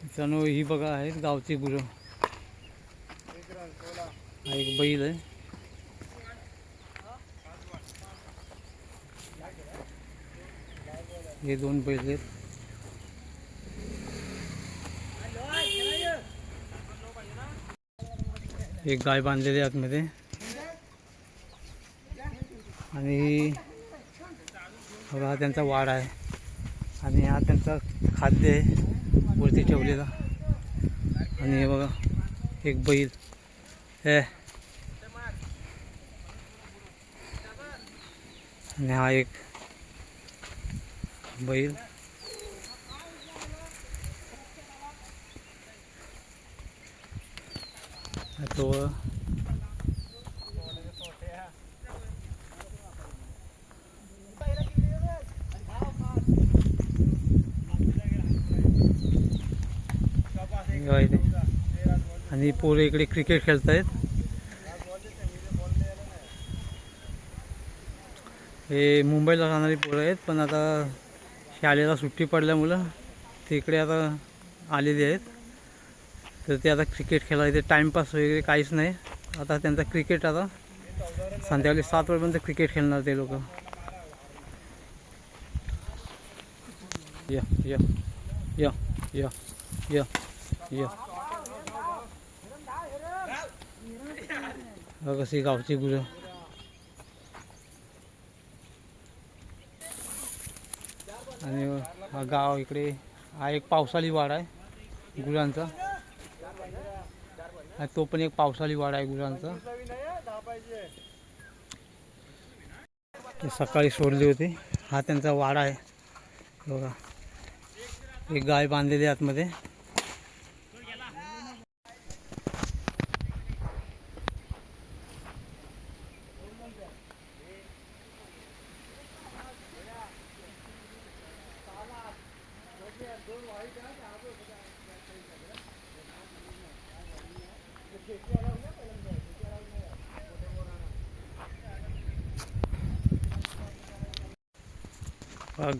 मित्रांनो ही बघा आहेत गावची गुरं. हा एक बैल आहे. हे दोन बैल आहेत. एक गाय बांधलेली आतमध्ये आणि बघा हा त्यांचा वाडा आहे आणि हा त्यांचा खाद्य आहे वरती ठेवलेला. आणि हे बघा एक बैल आहे आणि हा एक बैल. तो आणि पोरं इकडे क्रिकेट खेळतायत. हे मुंबईला राहणारी पोरं आहेत पण आता शाळेला सुट्टी पडल्यामुळं ते इकडे आता आलेली आहेत. तर ते आता क्रिकेट खेळायचे टाईमपास वगैरे काहीच नाही. आता त्यांचा क्रिकेट आता संध्याकाळी 7 वाजेपर्यंत क्रिकेट खेळणार ते लोक. या या या या या या कशी गावची गुरं. आणि हा गाव इकडे हा एक पावसाळी वाडा आहे गुरांचा. तो पण एक पावसाळी वाडा आहे गुरांचा. ते सकाळी सोडली होती. हा त्यांचा वाडा आहे बघा. एक गाय बांधलेली आतमध्ये.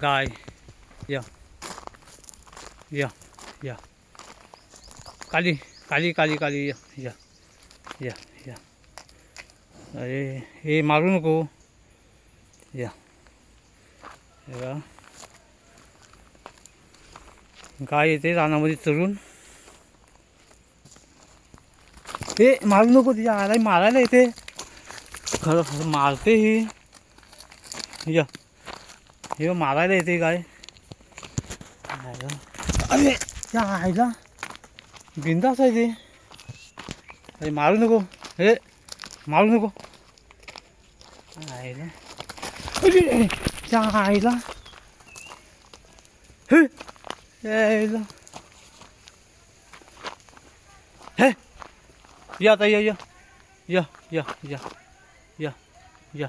गाय या या या काली काली काली काली या या या या. अरे हे मारू नको. या गाय येते रानामध्ये चरून. हे मारू नको. तिच्या आला मारायला येते. खरं खरं मारते ही. या हे मारायला येते गाय. अरे त्या आईला बिंदास आहे ते. अरे मारू नको. हे मारू नको आईला. अरे त्या आईला हे यायला. हे या आता या या या या या या या.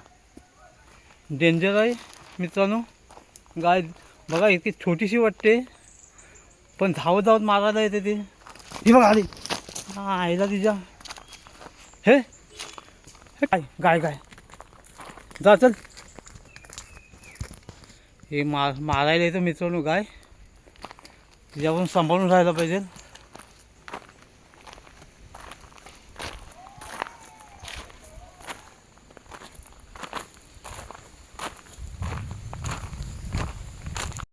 डेंजर आहे मित्रांनो गाय. बघा इतकी छोटीशी वाटते पण धावत धावत मारायला येते ती. ही बघा आली. हा आईला तिच्या. हे गाय गाय गाय जा चल. हे मारायला येतं मित्रांनो गाय. तिच्यापासून सांभाळून राहायला पाहिजे.